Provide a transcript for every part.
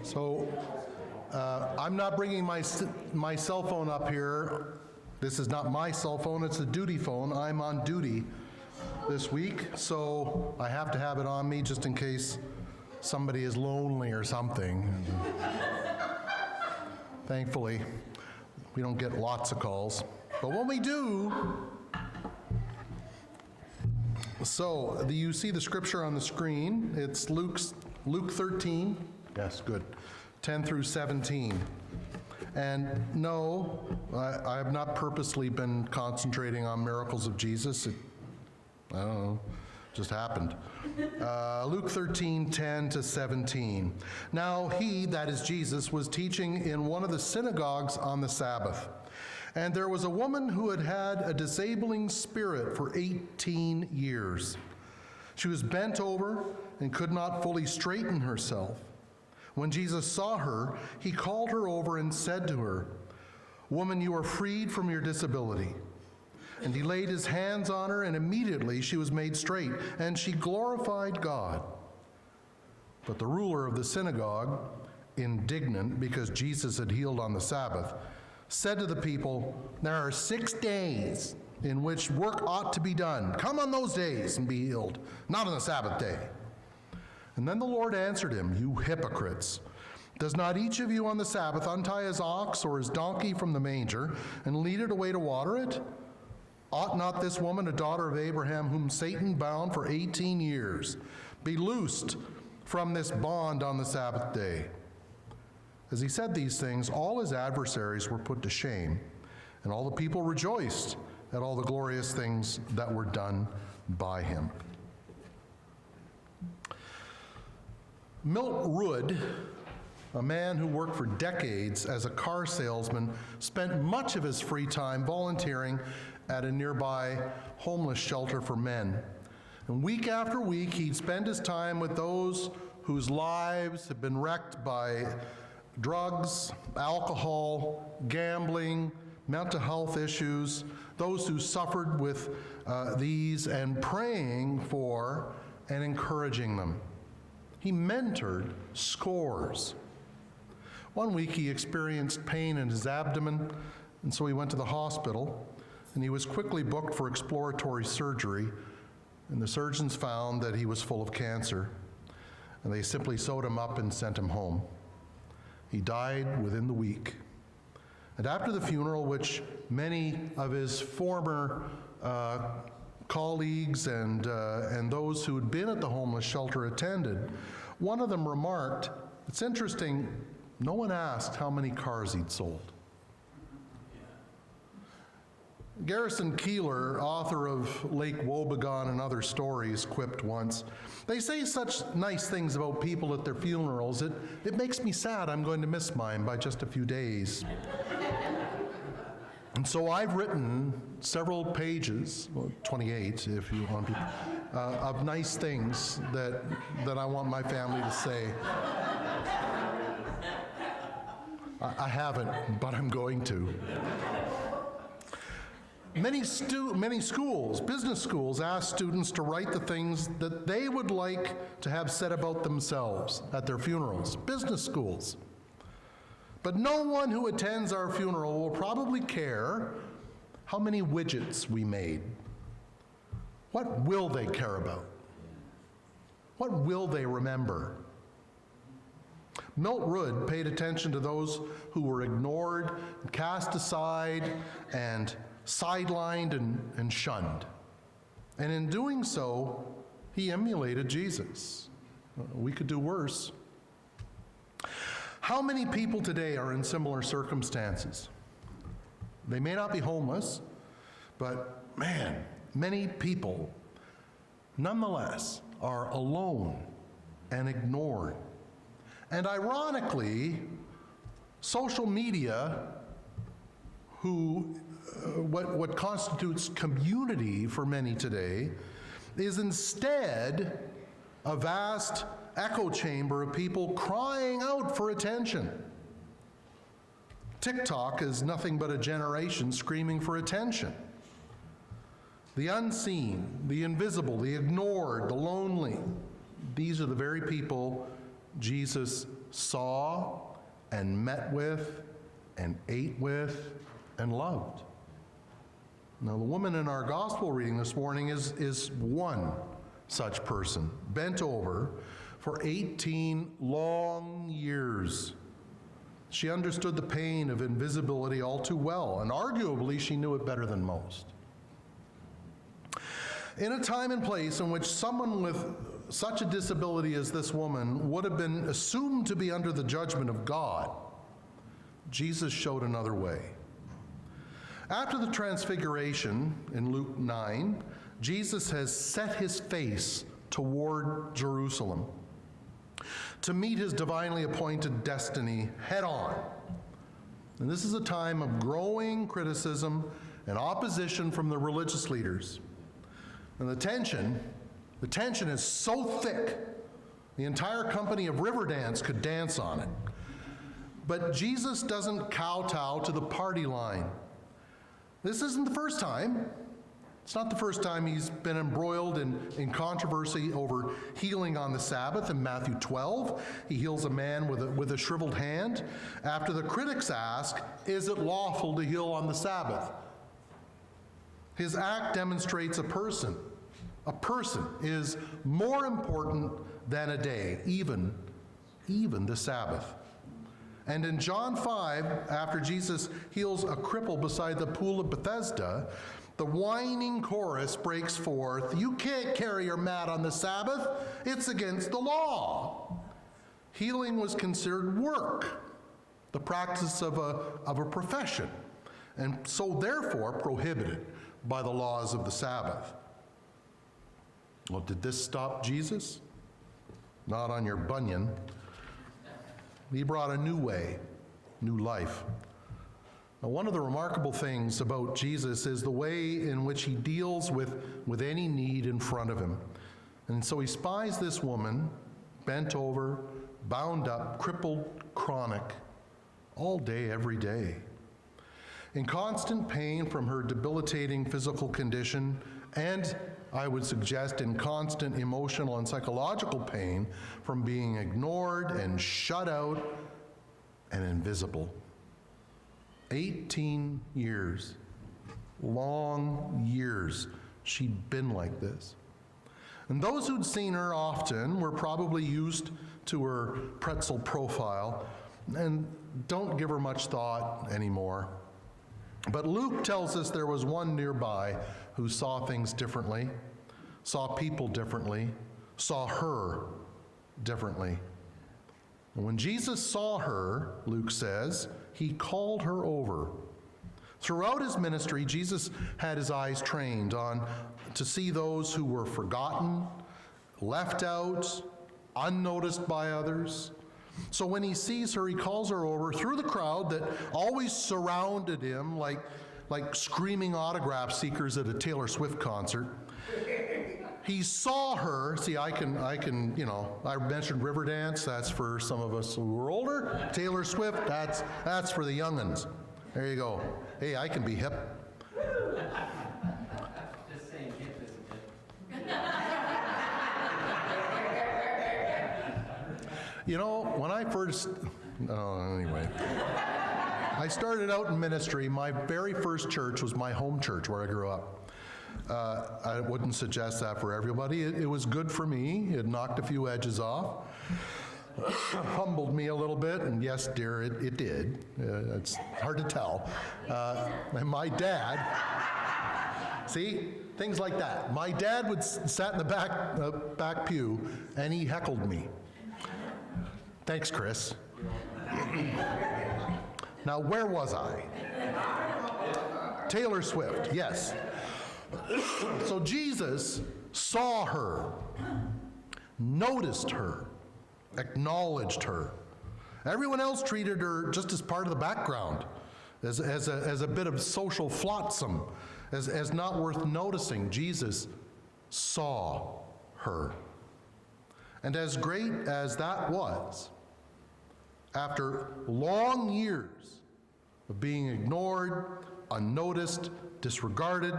So I'm not bringing my cell phone up here. This is not my cell phone, it's a duty phone. I'm on duty this week, so I have to have it on me just in case somebody is lonely or something. Thankfully, we don't get lots of calls. But when we do, so you see the scripture on the screen. It's Luke 13. Yes, good. 10 through 17. And no, I have not purposely been concentrating on miracles of Jesus. I don't know, just happened. Luke 13, 10 to 17. Now he, that is Jesus, was teaching in one of the synagogues on the Sabbath. And there was a woman who had had a disabling spirit for 18 years. She was bent over and could not fully straighten herself. When Jesus saw her, he called her over and said to her, "Woman, you are freed from your disability." And he laid his hands on her, and immediately she was made straight, and she glorified God. But the ruler of the synagogue, indignant because Jesus had healed on the Sabbath, said to the people, "There are 6 days in which work ought to be done. Come on those days and be healed, not on the Sabbath day." And then the Lord answered him, "You hypocrites! Does not each of you on the Sabbath untie his ox or his donkey from the manger and lead it away to water it? Ought not this woman, a daughter of Abraham, whom Satan bound for 18 years, be loosed from this bond on the Sabbath day?" As he said these things, all his adversaries were put to shame, and all the people rejoiced at all the glorious things that were done by him. Milt Rood, a man who worked for decades as a car salesman, spent much of his free time volunteering at a nearby homeless shelter for men. And week after week, he'd spend his time with those whose lives had been wrecked by drugs, alcohol, gambling, mental health issues, those who suffered with these, and praying for and encouraging them. He mentored scores. One week he experienced pain in his abdomen, and so he went to the hospital, and he was quickly booked for exploratory surgery, and the surgeons found that he was full of cancer, and they simply sewed him up and sent him home. He died within the week. And after the funeral, which many of his former colleagues and those who had been at the homeless shelter attended, one of them remarked, "It's interesting, no one asked how many cars he'd sold." Garrison Keillor, author of Lake Wobegon and Other Stories, quipped once, "They say such nice things about people at their funerals, it makes me sad I'm going to miss mine by just a few days." And so I've written several pages, well, 28 if you want to, of nice things that I want my family to say. I haven't, but I'm going to. Many schools, business schools, ask students to write the things that they would like to have said about themselves at their funerals. Business schools. But no one who attends our funeral will probably care how many widgets we made. What will they care about? What will they remember? Milt Rood paid attention to those who were ignored, cast aside, and sidelined and shunned. And in doing so, he emulated Jesus. We could do worse. How many people today are in similar circumstances? They may not be homeless, but man, many people nonetheless are alone and ignored. And ironically, social media, what constitutes community for many today, is instead a vast echo chamber of people crying out for attention. TikTok is nothing but a generation screaming for attention. The unseen, the invisible, the ignored, the lonely, these are the very people Jesus saw and met with and ate with and loved. Now, the woman in our gospel reading this morning is one such person, bent over for 18 long years. She understood the pain of invisibility all too well, and arguably she knew it better than most. In a time and place in which someone with such a disability as this woman would have been assumed to be under the judgment of God, Jesus showed another way. After the transfiguration in Luke 9, Jesus has set his face toward Jerusalem to meet his divinely appointed destiny head on. And this is a time of growing criticism and opposition from the religious leaders. And the tension is so thick, the entire company of Riverdance could dance on it. But Jesus doesn't kowtow to the party line. This isn't the first time. It's not the first time he's been embroiled in controversy over healing on the Sabbath. In Matthew 12, he heals a man with a shriveled hand. After the critics ask, is it lawful to heal on the Sabbath? His act demonstrates a person. A person is more important than a day, even the Sabbath. And in John 5, after Jesus heals a cripple beside the pool of Bethesda, the whining chorus breaks forth, "You can't carry your mat on the Sabbath. It's against the law." Healing was considered work, the practice of a profession, and so therefore prohibited by the laws of the Sabbath. Well, did this stop Jesus? Not on your bunion. He brought a new way, new life. Now, one of the remarkable things about Jesus is the way in which he deals with any need in front of him. And so he spies this woman, bent over, bound up, crippled, chronic, all day, every day. In constant pain from her debilitating physical condition, and I would suggest in constant emotional and psychological pain from being ignored and shut out and invisible. 18 years, long years, she'd been like this. And those who'd seen her often were probably used to her pretzel profile and don't give her much thought anymore. But Luke tells us there was one nearby who saw things differently, saw people differently, saw her differently. And when Jesus saw her, Luke says, he called her over. Throughout his ministry, Jesus had his eyes trained on to see those who were forgotten, left out, unnoticed by others. So when he sees her, he calls her over through the crowd that always surrounded him like screaming autograph seekers at a Taylor Swift concert. He saw her. See, I mentioned Riverdance. That's for some of us who are older. Taylor Swift, that's for the young'uns. There you go. Hey, I can be hip. Just saying hip isn't hip. You know, when I first, anyway. I started out in ministry. My very first church was my home church where I grew up. I wouldn't suggest that for everybody. It was good for me. It knocked a few edges off. Humbled me a little bit, and yes, dear, it did. It's hard to tell. And my dad, see, things like that. My dad would sat in the back pew, and he heckled me. Thanks, Chris. Now, where was I? Taylor Swift, yes. So Jesus saw her, noticed her, acknowledged her. Everyone else treated her just as part of the background, as a bit of social flotsam, as not worth noticing. Jesus saw her. And as great as that was, after long years of being ignored, unnoticed, disregarded,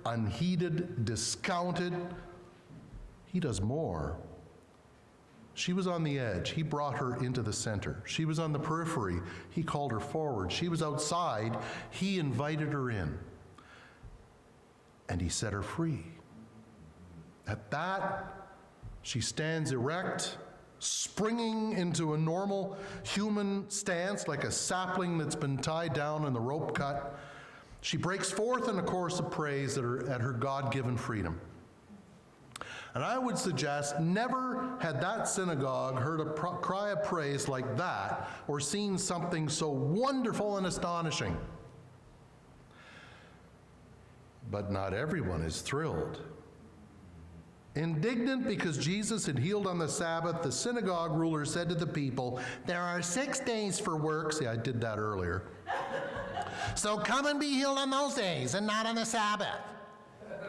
unheeded, discounted, he does more. She was on the edge. He brought her into the center. She was on the periphery. He called her forward. She was outside. He invited her in. And he set her free. At that, she stands erect, springing into a normal human stance like a sapling that's been tied down and the rope cut. She breaks forth in a chorus of praise at her God-given freedom. And I would suggest never had that synagogue heard a cry of praise like that or seen something so wonderful and astonishing. But not everyone is thrilled. Indignant because Jesus had healed on the Sabbath, the synagogue ruler said to the people, "There are 6 days for work." See, I did that earlier. "So come and be healed on those days and not on the Sabbath."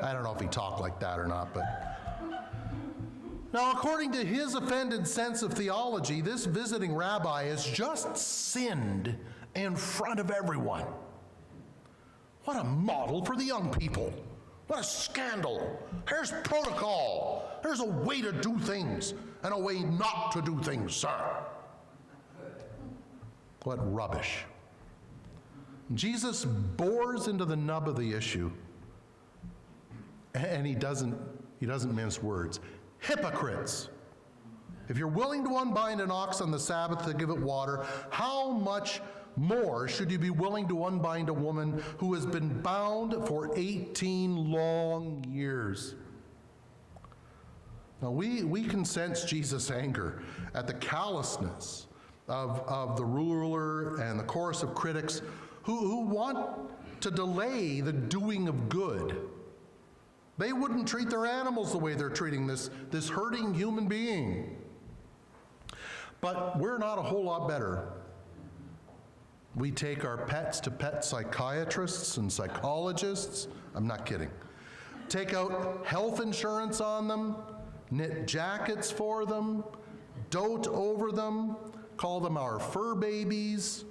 I don't know if he talked like that or not, but... Now, according to his offended sense of theology, this visiting rabbi has just sinned in front of everyone. What a model for the young people. What a scandal. Here's protocol. There's a way to do things and a way not to do things, sir. What rubbish. Jesus bores into the nub of the issue, and he doesn't mince words. Hypocrites! If you're willing to unbind an ox on the Sabbath to give it water, how much more should you be willing to unbind a woman who has been bound for 18 long years? Now, we can sense Jesus' anger at the callousness of the ruler and the chorus of critics who want to delay the doing of good. They wouldn't treat their animals the way they're treating this hurting human being. But we're not a whole lot better. We take our pets to pet psychiatrists and psychologists. I'm not kidding. Take out health insurance on them, knit jackets for them, dote over them, call them our fur babies.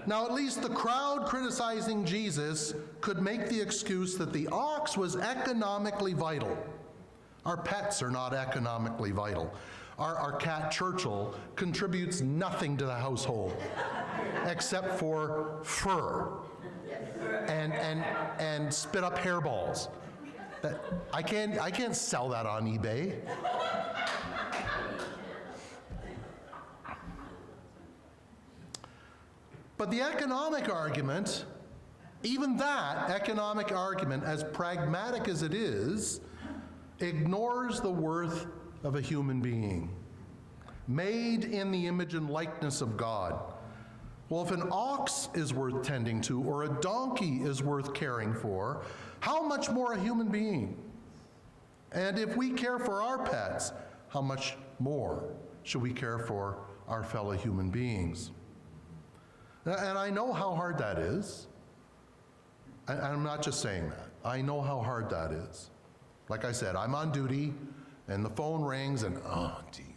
Now, at least the crowd criticizing Jesus could make the excuse that the ox was economically vital. Our pets are not economically vital. Our cat Churchill contributes nothing to the household except for fur and spit up hairballs. I can't sell that on eBay. But the economic argument, even that economic argument, as pragmatic as it is, ignores the worth of a human being, made in the image and likeness of God. Well, if an ox is worth tending to, or a donkey is worth caring for, how much more a human being? And if we care for our pets, how much more should we care for our fellow human beings? And I know how hard that is. I'm not just saying that. I know how hard that is. Like I said, I'm on duty, and the phone rings, and oh, geez,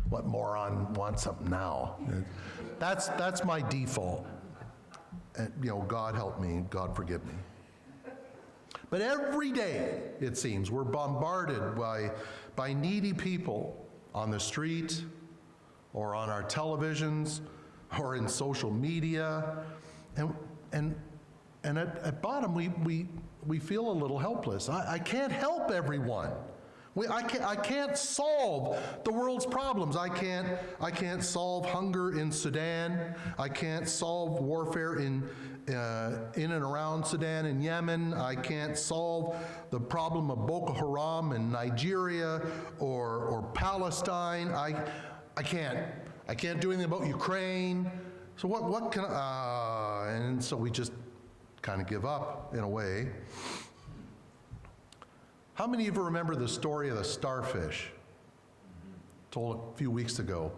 what moron wants something now? That's my default. And, God help me, God forgive me. But every day, it seems, we're bombarded by needy people on the street, or on our televisions, or in social media, and at bottom we feel a little helpless. I can't help everyone. I can't solve the world's problems. I can't solve hunger in Sudan. I can't solve warfare in and around Sudan and Yemen. I can't solve the problem of Boko Haram in Nigeria or Palestine. I can't do anything about Ukraine. So what can and so we just kind of give up in a way. How many of you remember the story of the starfish? Told a few weeks ago.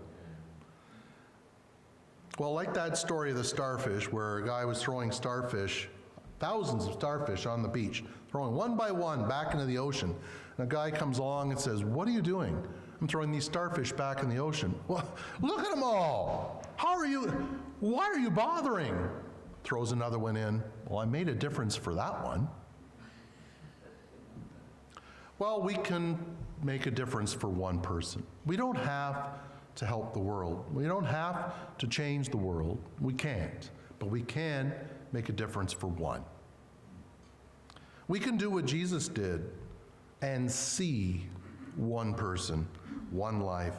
Well, like that story of the starfish, where a guy was throwing starfish, thousands of starfish on the beach, throwing one by one back into the ocean. And a guy comes along and says, "What are you doing?" "I'm throwing these starfish back in the ocean." "Well, look at them all. Why are you bothering?" Throws another one in. "Well, I made a difference for that one." Well, we can make a difference for one person. We don't have to help the world. We don't have to change the world. We can't. But we can make a difference for one. We can do what Jesus did and see one person, one life,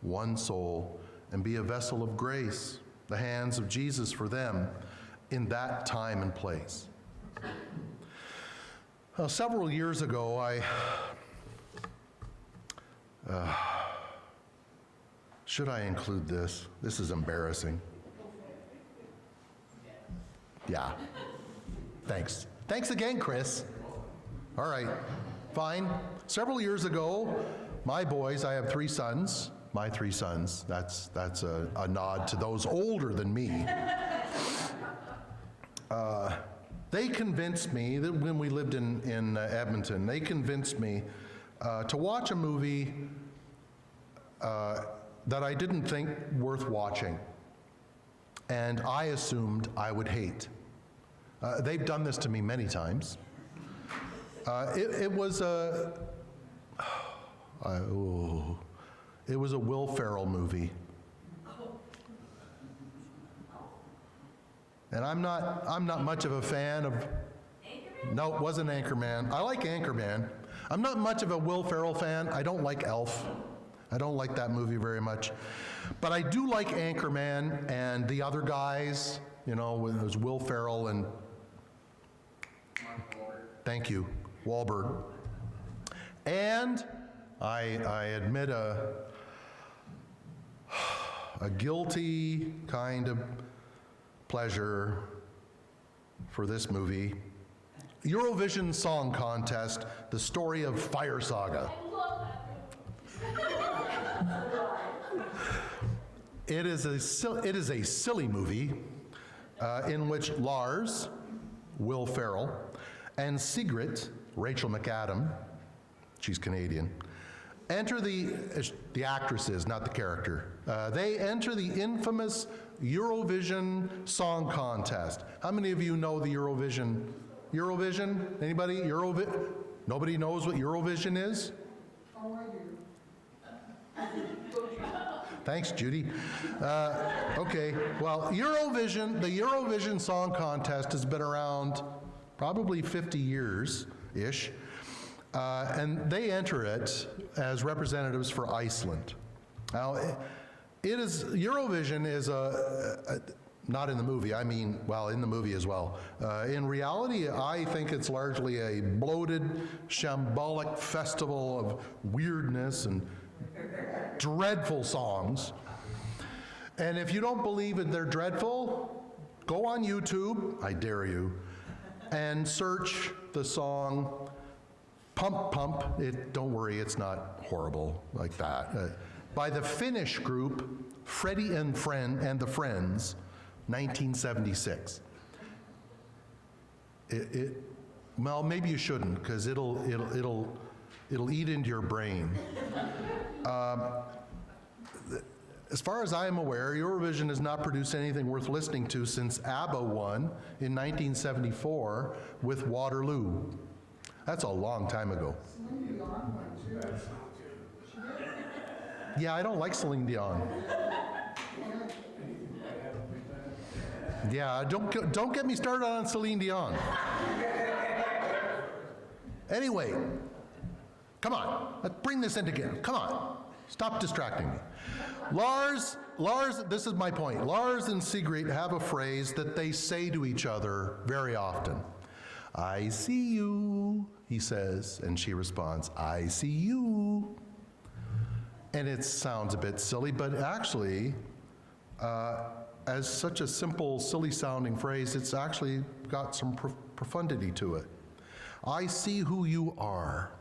one soul, and be a vessel of grace, the hands of Jesus for them in that time and place. Several years ago, should I include this? This is embarrassing. Yeah. Thanks. Thanks again, Chris. All right, fine. Several years ago, my boys, I have 3 sons, my 3 sons, that's a nod to those older than me. They convinced me, that when we lived in Edmonton, they convinced me to watch a movie that I didn't think worth watching, and I assumed I would hate. They've done this to me many times. It was a Will Ferrell movie. And I'm not much of a fan of... Anchorman? No, it wasn't Anchorman. I like Anchorman. I'm not much of a Will Ferrell fan. I don't like Elf. I don't like that movie very much. But I do like Anchorman and the other guys, you know, it was Will Ferrell and... Thank you, Wahlberg. And I admit a guilty kind of pleasure for this movie. Eurovision Song Contest, the story of Fire Saga. It is a silly movie in which Lars, Will Ferrell, and Sigrid, Rachel McAdam, she's Canadian, enter the actresses, not the character. They enter the infamous Eurovision Song Contest. How many of you know the Eurovision? Eurovision? Anybody? Nobody knows what Eurovision is? Oh, I do. Thanks, Judy. Okay, well, the Eurovision Song Contest has been around probably 50 years-ish, and they enter it as representatives for Iceland. Now, Eurovision is not in the movie, I mean, well, in the movie as well. In reality, I think it's largely a bloated, shambolic festival of weirdness and dreadful songs. And if you don't believe that they're dreadful, go on YouTube, I dare you, and search the song Pump Pump. Don't worry, it's not horrible like that. By the Finnish group Freddie and the Friends, 1976. Well, maybe you shouldn't, because it'll eat into your brain. As far as I am aware, Eurovision has not produced anything worth listening to since ABBA won in 1974 with Waterloo. That's a long time ago. Yeah, I don't like Celine Dion. Yeah, don't get me started on Celine Dion. Anyway, come on, let's bring this in together. Come on, stop distracting me. Lars, this is my point. Lars and Sigrid have a phrase that they say to each other very often. I see you, he says, and she responds, I see you. And it sounds a bit silly, but actually, as such a simple, silly-sounding phrase, it's actually got some profundity to it. I see who you are,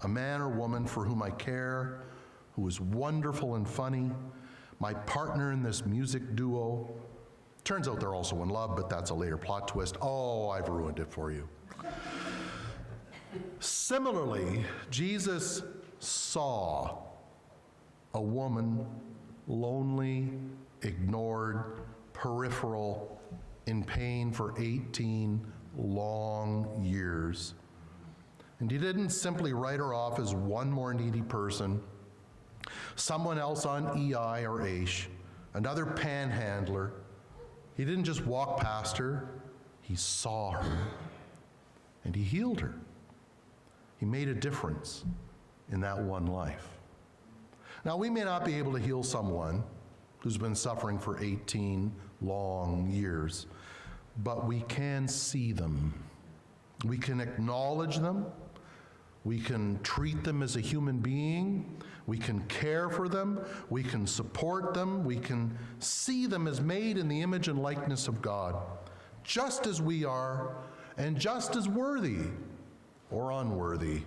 a man or woman for whom I care, who is wonderful and funny, my partner in this music duo. Turns out they're also in love, but that's a later plot twist. Oh, I've ruined it for you. Similarly, Jesus saw a woman, lonely, ignored, peripheral, in pain for 18 long years. And he didn't simply write her off as one more needy person, someone else on EI or AISH, another panhandler. He didn't just walk past her, he saw her, and he healed her. He made a difference in that one life. Now, we may not be able to heal someone who's been suffering for 18 long years, but we can see them. We can acknowledge them. We can treat them as a human being. We can care for them. We can support them. We can see them as made in the image and likeness of God, just as we are, and just as worthy, or unworthy,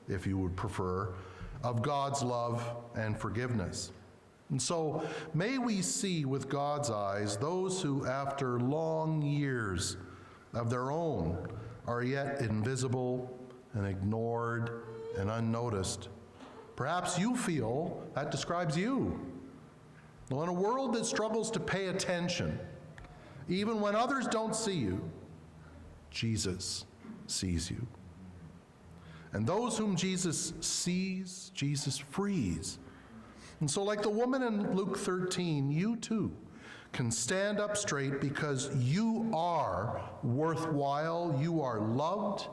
if you would prefer, of God's love and forgiveness. And so, may we see with God's eyes those who, after long years of their own, are yet invisible and ignored and unnoticed. Perhaps you feel that describes you. Well, in a world that struggles to pay attention, even when others don't see you, Jesus sees you. And those whom Jesus sees, Jesus frees. And so, like the woman in Luke 13, you too can stand up straight because you are worthwhile, you are loved,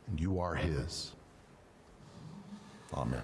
and you are His. Amen.